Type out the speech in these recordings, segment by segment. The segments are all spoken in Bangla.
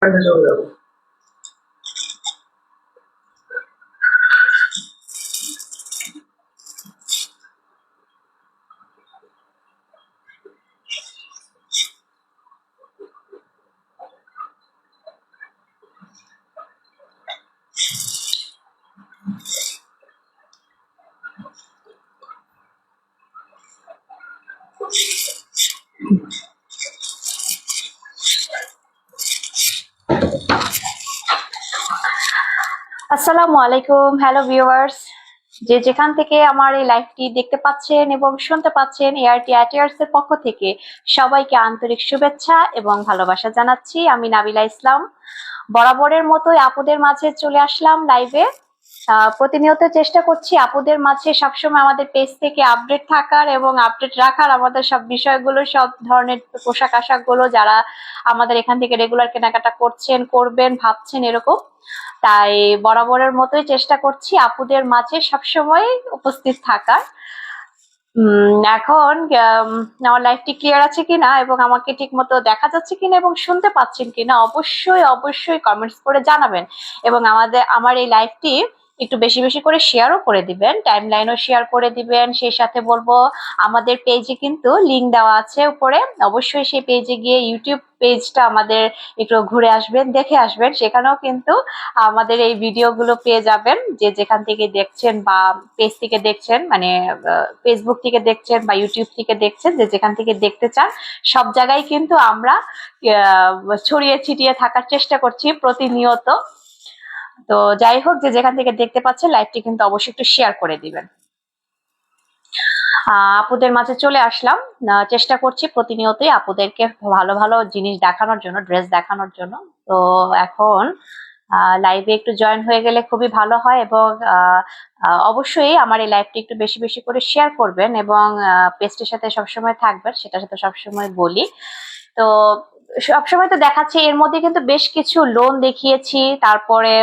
চলে যাবো। আসসালামু আলাইকুম, হ্যালো ভিউয়ার্স, যে যেখান থেকে আমার এই লাইভটি দেখতে পাচ্ছেন এবং শুনতে পাচ্ছেন, এআরটি অ্যাটিয়ার্স এর পক্ষ থেকে সবাইকে আন্তরিক শুভেচ্ছা এবং ভালোবাসা জানাচ্ছি। আমি নাবিলা ইসলাম বরাবরের মতোই আপুদের মাঝে চলে আসলাম লাইভে। প্রতিনিয়ত চেষ্টা করছি আপুদের মাঝে সবসময় আমাদের পেজ থেকে আপডেট থাকার এবং আপডেট রাখার, আমাদের সব বিষয়গুলো, সব ধরনের পোশাক আশাক গুলো যারা আমাদের এখান থেকে রেগুলার কেনাকাটা করছেন, করবেন ভাবছেন এরকম, তাই বরাবরের মতোই চেষ্টা করছি আপুদের মাঝে সবসময় উপস্থিত থাকার। এখন আমার লাইফটি ক্লিয়ার আছে কিনা এবং আমাকে ঠিক মতো দেখা যাচ্ছে কিনা এবং শুনতে পাচ্ছেন কিনা অবশ্যই অবশ্যই কমেন্টস করে জানাবেন এবং আমার এই লাইফটি একটু বেশি বেশি করে শেয়ারও করে দিবেন, টাইম লাইনও শেয়ার করে দিবেন। সেই সাথে বলবো আমাদের পেজে কিন্তু লিংক দেওয়া আছে উপরে, অবশ্যই সেই পেজে গিয়ে ইউটিউব পেজটা আমাদের একটু ঘুরে আসবেন, দেখে আসবেন। সেখানেও কিন্তু আমাদের এই ভিডিওগুলো পেয়ে যাবেন, যে যেখান থেকে দেখছেন বা পেজ থেকে দেখছেন, মানে ফেসবুক থেকে দেখছেন বা ইউটিউব থেকে দেখছেন, যে যেখান থেকে দেখতে চান সব জায়গায় কিন্তু আমরা ছড়িয়ে ছিটিয়ে থাকার চেষ্টা করছি প্রতিনিয়ত। তো যাই হোক, যে যেখান থেকে দেখতে পাচ্ছেন লাইভটি কিন্তু অবশ্যই একটু শেয়ার করে দিবেন। আপুদের মাঝে চলে আসলাম, চেষ্টা করছি প্রতিনিয়তই আপুদেরকে ভালো ভালো জিনিস দেখানোর জন্য, ড্রেস দেখানোর জন্য। তো এখন লাইভে একটু জয়েন হয়ে গেলে খুবই ভালো হয় এবং অবশ্যই আমার এই লাইভটি একটু বেশি বেশি করে শেয়ার করবেন এবং পেজটির সাথে সবসময় থাকবেন, সেটার সাথে সবসময় বলি। তো সবসময় তো দেখাচ্ছি, এর মধ্যে কিন্তু বেশ কিছু লোন দেখিয়েছি, তারপরে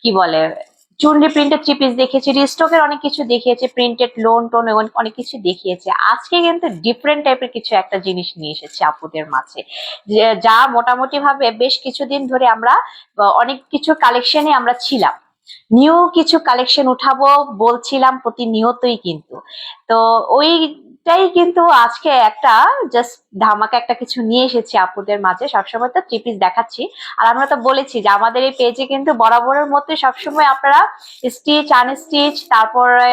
কি বলে চুনরি প্রিন্টেড থ্রি পিস দেখিয়েছি, রিস্টকের অনেক কিছু দেখিয়েছি, প্রিন্টেড লোন টোন অনেক কিছু দেখিয়েছি। আজকে কিন্তু ডিফারেন্ট টাইপের কিছু একটা জিনিস নিয়ে এসেছি আপুদের মাঝে, যা মোটামুটি ভাবে বেশ কিছুদিন ধরে আমরা অনেক কিছু কালেকশনে আমরা ছিলাম, নিউ কিছু কালেকশন উঠাবো বলছিলাম প্রতিনিয়তই, কিন্তু তো ওইটাই কিন্তু আজকে একটা জাস্ট ধামাকা একটা কিছু নিয়ে এসেছি আপুদের মাঝে। সবসময় তো থ্রি পিস দেখাচ্ছি, আর আমরা তো বলেছি যে আমাদের এই পেজে কিন্তু বরাবরের মতো সবসময় আপনারা স্টিচ, আনস্টিচ, তারপরে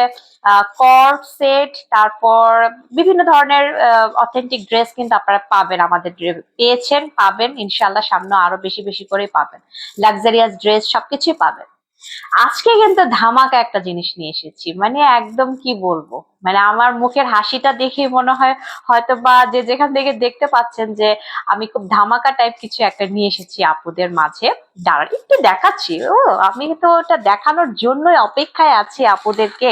কর্ড সেট, তারপর বিভিন্ন ধরনের অথেন্টিক ড্রেস কিন্তু আপনারা পাবেন, আমাদের পেয়েছেন, পাবেন ইনশাল্লাহ, সামনে আরো বেশি বেশি করে পাবেন, লাক্সারিয়াস ড্রেস সবকিছুই পাবেন। আজকে কিন্তু ধামাকা একটা জিনিস নিয়ে এসেছি, মানে একদম কি বলবো, মানে আমার মুখের হাসিটা দেখে মনে হয় হয়তো বা যে যেখান থেকে দেখতে পাচ্ছেন যে আমি খুব ধামাকা টাইপ কিছু একটা নিয়ে এসেছি আপুদের মাঝে। দাঁড়ান একটু দেখাচ্ছি, আমি তো ওটা দেখানোর জন্যই অপেক্ষায় আছি আপুদেরকে,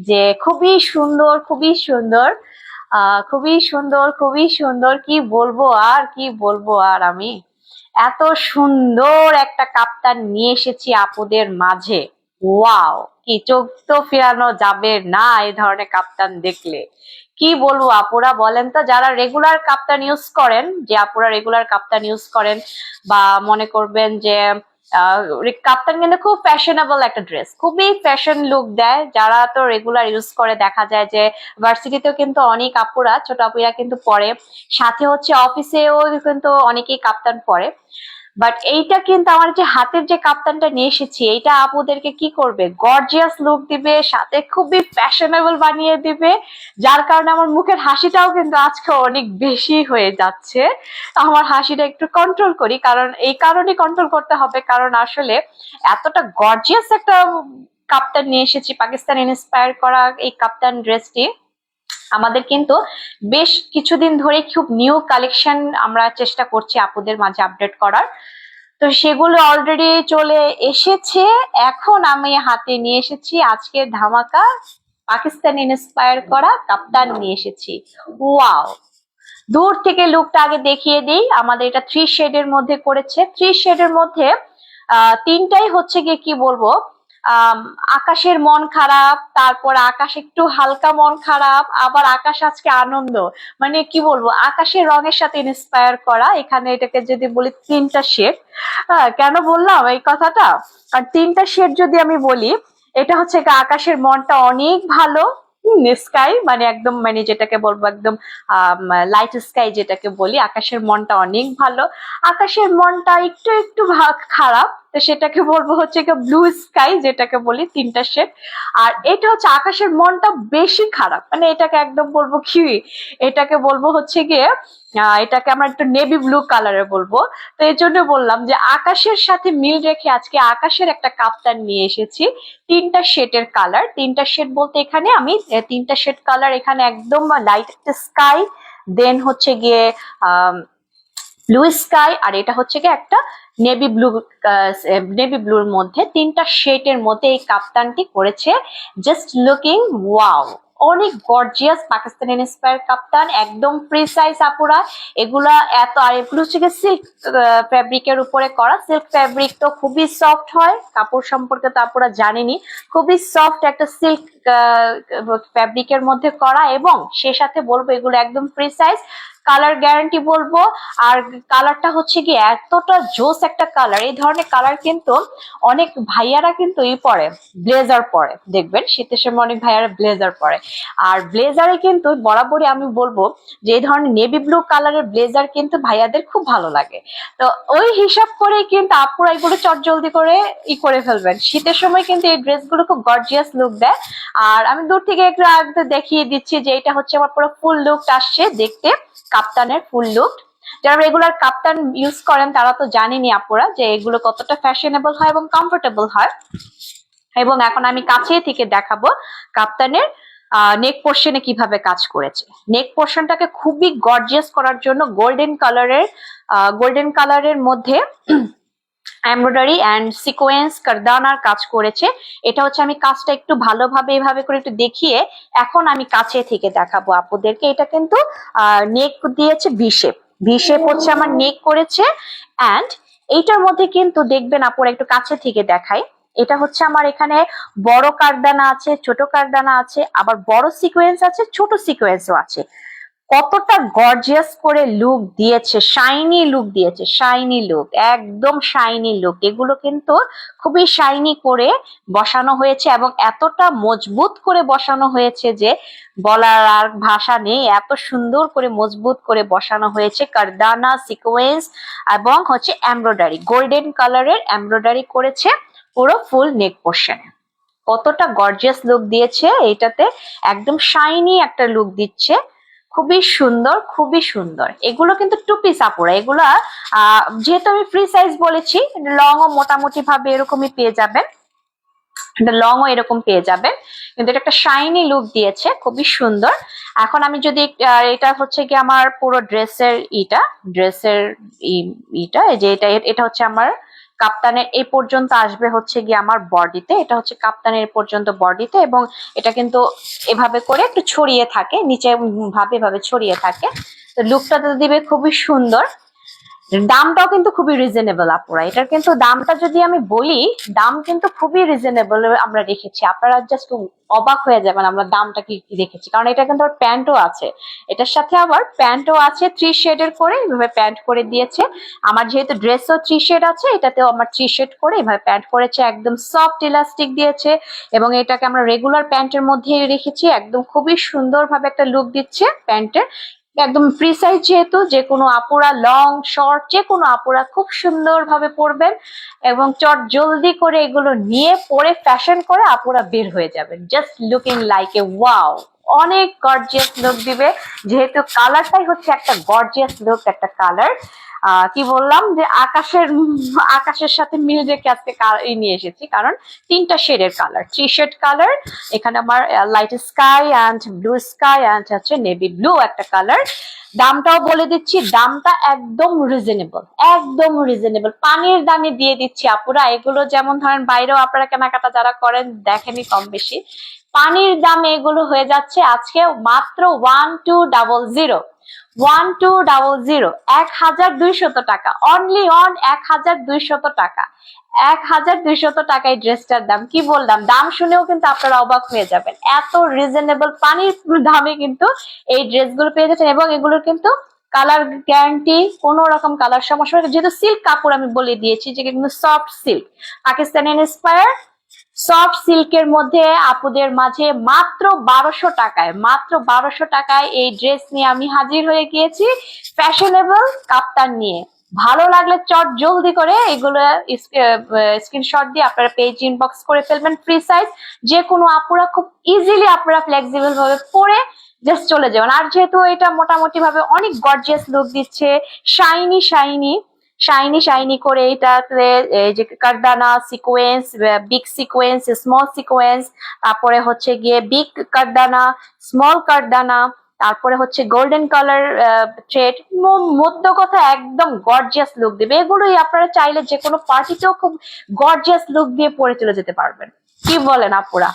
যে খুবই সুন্দর, খুবই সুন্দর, খুবই সুন্দর, খুবই সুন্দর, কি বলবো আর, কি বলবো আর, আমি এত সুন্দর একটা কাপ্তান নিয়ে এসেছি আপুদের মাঝে। ওয়াও, কি চোখ তো ফেরানো যাবে না এই ধরনের কাপ্তান দেখলে। কি বলবো আপুরা, বলেন তো, যারা রেগুলার কাপ্তান ইউজ করেন, যে আপুরা রেগুলার কাপ্তান ইউজ করেন বা মনে করবেন যে কাপ্তান কিন্তু খুব ফ্যাশনেবল একটা ড্রেস, খুবই ফ্যাশন লুক দেয়। যারা তো রেগুলার ইউজ করে, দেখা যায় যে ভার্সিটিতেও কিন্তু অনেক আপুরা, ছোট আপুরা কিন্তু পরে, সাথে হচ্ছে অফিসেও কিন্তু অনেকেই কাপ্তান পরে। বাট এইটা কিন্তু আমার যে হাতের যে কাপ্তানটা নিয়ে এসেছি, এইটা আপুদেরকে কি করবে, গর্জিয়াস লুক দিবে, সাথে খুবই ফ্যাশনেবল বানিয়ে দিবে, যার কারণে আমার মুখের হাসিটাও কিন্তু আজকে অনেক বেশি হয়ে যাচ্ছে। আমার হাসিটা একটু কন্ট্রোল করি, কারণ এই কারণে কন্ট্রোল করতে হবে, কারণ আসলে এতটা গর্জিয়াস একটা কাপ্তান নিয়ে এসেছি, পাকিস্তান ইন্সপায়ার করা এই কাপ্তান ড্রেসটি আমাদের কিন্তু বেশ কিছুদিন ধরে খুব নিউ কালেকশন আমরা চেষ্টা করছি আপুদের মাঝে আপডেট করার। তো সেগুলো অলরেডি চলে এসেছে, এখন আমি হাতে নিয়ে এসেছি আজকের ধামাকা পাকিস্তান ইন্সপায়ার করা কাপ্তান নিয়ে এসেছি। ওয়াও, দূর থেকে লুকটা আগে দেখিয়ে দিই। আমাদের এটা 3 শেডের মধ্যে করেছে, 3 শেডের মধ্যে তিনটাই হচ্ছে গিয়ে কি বলবো, আম, আকাশের মন খারাপ, তারপর আকাশ একটু হালকা মন খারাপ, আবার আকাশ আজকে আনন্দ। মানে কি বলবো, আকাশের রঙের সাথে ইন্সপায়ার করা। এখানে এটাকে যদি বলি তিনটা শেড। কেন বললাম এই কথাটা? আর তিনটা শেড যদি আমি বলি, এটা হচ্ছে আকাশের মনটা অনেক ভালো। স্কাই মানে একদম, মানে যেটাকে বলবো একদম লাইট স্কাই যেটাকে বলি, আকাশের মনটা অনেক ভালো। আকাশের মনটা একটু একটু খারাপ, তো সেটাকে বলবো হচ্ছে ব্লু স্কাই যেটাকে বলি, তিনটা শেড। আর এটা হচ্ছে আকাশের মনটা বেশি খারাপ, মানে এটাকে একদম বলবো কি, এটাকে বলবো হচ্ছে গিয়ে এটাকে আমরা একটু নেভি ব্লু কালারের বলবো। তো এই জন্য বললাম যে আকাশের সাথে মিল রেখে আজকে আকাশের একটা কাপ্তান নিয়ে এসেছি। তিনটা শেডের কালার, তিনটা শেড বলতে এখানে আমি তিনটা শেড কালার, এখানে একদম লাইট একটা স্কাই, দেন হচ্ছে গিয়ে ব্লু স্কাই, আর এটা হচ্ছে গিয়ে একটা নেভি ব্লু। নেভি ব্লুর মধ্যে তিনটা শেডের মধ্যে এই কাপ্তানটি করেছে। জাস্ট লুকিং ওয়াও, অনেক গর্জিয়াস পাকিস্তানি ইন্সপায়ার কাপ্তান, একদম ফ্রি সাইজ আপুরা। এগুলা এত, আর এগুলো হচ্ছে সিল্ক ফ্যাব্রিকের উপরে করা। সিল্ক ফ্যাব্রিক তো খুবই সফট হয়, কাপড় সম্পর্কে তো আপুরা জানেনি, খুবই সফট একটা সিল্ক ফ্যাব্রিকের মধ্যে করা। এবং সে সাথে বলবো এগুলো একদম ফ্রি সাইজ, কালার গ্যারান্টি বলবো। আর কালারটা হচ্ছে কি এতটা জোস একটা কালার, এই ধরনের কালার কিন্তু অনেক ভাইয়ারা কিন্তু পরে ব্লেজার পরে, দেখবেন শীতের সময় অনেক ভাইয়ারা ব্লেজার পরে। আর ব্লেজারে কিন্তু বরাবরই আমি বলবো যে এই ধরনের নেভি ব্লু কালারের ব্লেজার কিন্তু ভাইয়াদের খুব ভালো লাগে। তো ওই হিসাব করে কিন্তু আপুরা এগুলো চটজলদি করে করে ফেলবেন। শীতের সময় কিন্তু এই ড্রেসগুলো খুব গর্জিয়াস লুক দেয়। আর আমি দূর থেকে একটু আগে দেখিয়ে দিচ্ছি যে এটা হচ্ছে আমার পুরো ফুল লুক আসছে দেখতে, কাপ্তানের ফুল লুক। যারা রেগুলার কাপ্তান ইউজ করেন তারা তো জানেনই আপুরা যে এগুলো কতটা ফ্যাশনেবল হয় এবং কমফোর্টেবল হয়। এবং এখন আমি কাছে থেকে দেখাবো কাপ্তানের নেক পোর্শনে কিভাবে কাজ করেছে। নেক পোর্শনটাকে খুবই গর্জিয়াস করার জন্য গোল্ডেন কালারের মধ্যে এমব্রয়ডারি এন্ড সিকোয়েন্স কারদানার কাজ করেছে। এটা হচ্ছে আমি কাজটা একটু ভালোভাবে এভাবে করে একটু দেখিয়ে এখন আমি কাছে থেকে দেখাবো আপুদেরকে। এটা কিন্তু নেক দিয়েছে ভি শেপ হচ্ছে আমার নেক করেছে। এন্ড এইটার মধ্যে কিন্তু দেখবেন আপুরা, একটু কাছে থেকে দেখাই, এটা হচ্ছে আমার এখানে বড় কারদানা আছে, ছোট কারদানা আছে, আবার বড় সিকোয়েন্স আছে, ছোট সিকোয়েন্সও আছে। কতটা গর্জিয়াস করে লুক দিয়েছে, শাইনি লুক দিয়েছে, শাইনি লুক, একদম শাইনি লুক। এগুলো কিন্তু খুবই শাইনি করে বসানো হয়েছে এবং এতটা মজবুত করে বসানো হয়েছে যে বলার আর ভাষা নেই, এত সুন্দর করে মজবুত করে বসানো হয়েছে। কারদানা, সিকোয়েন্স এবং হচ্ছে এমব্রয়ডারি, গোল্ডেন কালারের এমব্রয়ডারি করেছে পুরো ফুল নেক পোর্শনে। কতটা গর্জিয়াস লুক দিয়েছে এটাতে, একদম শাইনি একটা লুক দিচ্ছে, খুবই সুন্দর, খুবই সুন্দর। এগুলো কিন্তু টু পিস আপুরা, এগুলা যেহেতু আমি ফ্রি সাইজ বলেছি, লং ও মোটামুটি ভাবে এরকমই পেয়ে যাবেন, লং ও এরকম পেয়ে যাবেন। কিন্তু এটা একটা শাইনি লুক দিয়েছে, খুবই সুন্দর। এখন আমি যদি এটা হচ্ছে কি আমার পুরো ড্রেসের ইটা, এই যে এটা হচ্ছে আমার কাপ্তানের এই পর্যন্ত আসবে হচ্ছে গিয়ে আমার বডিতে, এটা হচ্ছে কাপ্তানের পর্যন্ত বডিতে। এবং এটা কিন্তু এভাবে করে একটু ছড়িয়ে থাকে নিচে ভাবে, এভাবে ছড়িয়ে থাকে। তো লুকটা তো দিবে খুবই সুন্দর। দামটাও কিন্তু খুবই রিজনেবল আপুরা, এটার কিন্তু দামটা যদি আমি বলি, দাম কিন্তু খুবই রিজনেবল আমরা রেখেছি। আপনারা জাস্ট অবাক হয়ে যাবেন আমরা দামটা কি রেখেছি, কারণ এটা কিন্তু প্যান্টও আছে, এটার সাথে আবার প্যান্টও আছে, 3 শেডের করে এভাবে প্যান্ট করে দিয়েছে। আমার যেহেতু ড্রেসও 3 শেড আছে, এটাতেও আমার 3 শেড করে এভাবে প্যান্ট করেছে, একদম সফট ইলাস্টিক দিয়েছে। এবং এটাকে আমরা রেগুলার প্যান্টের মধ্যে রেখেছি, একদম খুবই সুন্দরভাবে একটা লুক দিচ্ছে প্যান্টের। একদম ফ্রি সাইজ যেহেতু, যে কোনো আপুরা লং শর্ট যে কোনো আপুরা খুব সুন্দর ভাবে পরবেন এবং চট জলদি করে এগুলো নিয়ে পরে ফ্যাশন করে আপুরা বের হয়ে যাবেন, just looking like a wow. অনেক গর্জিয়াস লুক দিবে, যেহেতু কালারটাই হচ্ছে একটা গর্জিয়াস লুক একটা কালার। কি বললাম যে আকাশের সাথে মিল রেখে আজকে নিয়ে এসেছি, কারণ 3টা শেডের কালার, 3 শেড কালার। এখানে আমার light sky and blue sky and হচ্ছে নেভি ব্লু একটা কালার। দামটাও বলে দিচ্ছি, দামটা একদম রিজনেবল, একদম রিজনেবল, পানির দামে দিয়ে দিচ্ছি আপুরা। এগুলো যেমন ধরেন বাইরেও আপনারা কেনাকাটা যারা করেন দেখেনি কম বেশি, পানির দামে এগুলো হয়ে যাচ্ছে আজকে মাত্র 1200 1200, 1200 টাকা, অনলি অন 1200 টাকা। 1200 টাকায় ড্রেসটার দাম, কি বললাম, দাম শুনেও কিন্তু আপনারা অবাক হয়ে যাবেন। এত রিজনেবল পানির দামে কিন্তু এই ড্রেসগুলো পেয়ে যাচ্ছেন, এবং এগুলোর কিন্তু কালার গ্যারান্টি, কোনো রকম কালার সমস্যা হবে না। যেহেতু সিল্ক কাপড় আমি বলে দিয়েছি যে কিন্তু soft silk, Pakistani inspire soft সিল্কের মধ্যে আপুদের মাঝে মাত্র 1200 টাকায়, মাত্র 1200 টাকায় এই ড্রেস নিয়ে আমি হাজির হয়ে গিয়েছি, ফ্যাশনেবল কাপ্তান নিয়ে। ভালো লাগলে চট জলদি করে এগুলো স্ক্রিনশট দিয়ে আপনারা পেজ ইনবক্স করে ফেলবেন। ফ্রি সাইজ, যে কোনো আপুরা খুব ইজিলি আপনারা ফ্লেক্সিবল ভাবে পরে জাস্ট চলে যাবেন। আর যেহেতু এটা মোটামুটি ভাবে অনেক গর্জিয়াস লুক দিচ্ছে, শাইনি শাইনি শাইনি শাইনি করে, এটাতে এই যে কারদানা sequence, big sequence, small sequence, তারপরে হচ্ছে গিয়ে বিগ কারদানা, স্মল কারদানা, তারপরে হচ্ছে গোল্ডেন কালার থ্রেড, মধ্য কথা একদম গর্জিয়াস লুক দিবে। এগুলোই আপনারা চাইলে যে কোনো পার্টিতেও খুব গর্জিয়াস লুক দিয়ে পরে চলে যেতে পারবেন। কি বলেন আপুরা?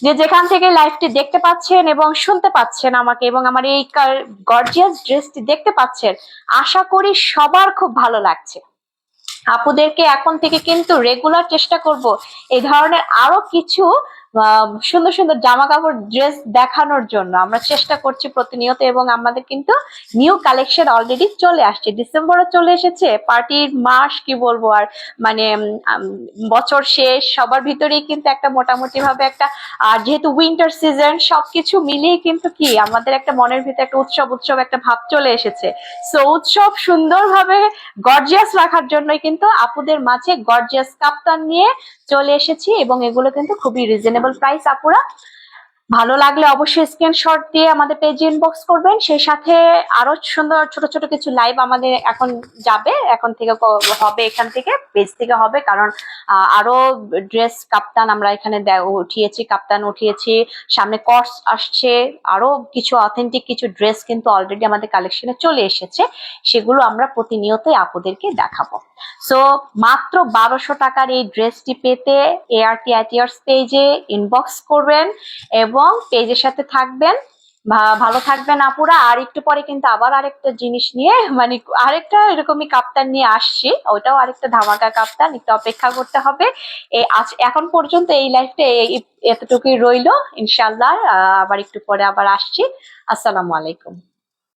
যে যেখান থেকে লাইভটি দেখতে পাচ্ছেন এবং শুনতে পাচ্ছেন আমাকে, এবং আমার এই গর্জিয়াস ড্রেসটি দেখতে পাচ্ছেন, আশা করি সবার খুব ভালো লাগছে। আপুদেরকে এখন থেকে কিন্তু রেগুলার চেষ্টা করব এই ধরনের আরো কিছু সুন্দর সুন্দর জামা কাপড় ড্রেস দেখানোর জন্য। আমরা চেষ্টা করছি প্রতিনিয়ত, এবং আমাদের কিন্তু নিউ কালেকশন অলরেডি চলে আসছে। ডিসেম্বরও চলে এসেছে, পার্টির মাস, কি বলবো আর, মানে বছর শেষ, সবার ভিতরেই কিন্তু একটা মোটামুটি ভাবে একটা, আর যেহেতু উইন্টার সিজন, সবকিছু মিলিয়ে কিন্তু কি আমাদের একটা মনের ভিতরে একটা উৎসব উৎসব একটা ভাব চলে এসেছে। সো উৎসব সুন্দরভাবে গর্জিয়াস রাখার জন্যই কিন্তু আপুদের মাঝে গর্জিয়াস কাপ্তান নিয়ে চলে এসেছি, এবং এগুলো কিন্তু খুবই রিজনেবল প্রাইস। আপুরা ভালো লাগলে অবশ্যই স্ক্রিনশট দিয়ে আমাদের পেজে ইনবক্স করবেন। সেই সাথে আরো সুন্দর ছোট ছোট কিছু লাইভ আমাদের এখন যাবে, এখন থেকে হবে, এখান থেকে পেজ থেকে হবে, কারণ আরো ড্রেস কাপ্তান আমরা এখানে উঠিয়েছি, কাপ্তান উঠিয়েছি, সামনে কর্স আসছে, আরো কিছু অথেন্টিক কিছু ড্রেস কিন্তু অলরেডি আমাদের কালেকশনে চলে এসেছে, সেগুলো আমরা প্রতিনিয়তই আপুদেরকে দেখাবো। সো মাত্র 1200 টাকার এই ড্রেসটি পেতে এআরটি আইটিআরস পেজে ইনবক্স করবেন এবং পেজের সাথে থাকবেন। ভালো থাকবেন আপুরা। আর একটু পরে কিন্তু আবার আরেকটা জিনিস নিয়ে, মানে আরেকটা এরকমই কাপ্তান নিয়ে আসছি, ওইটাও আরেকটা ধামাকা কাপ্তান, একটু অপেক্ষা করতে হবে। এখন পর্যন্ত এই লাইফটা এতটুকুই রইলো, ইনশাল্লাহ আবার একটু পরে আবার আসছি। আসসালামু আলাইকুম।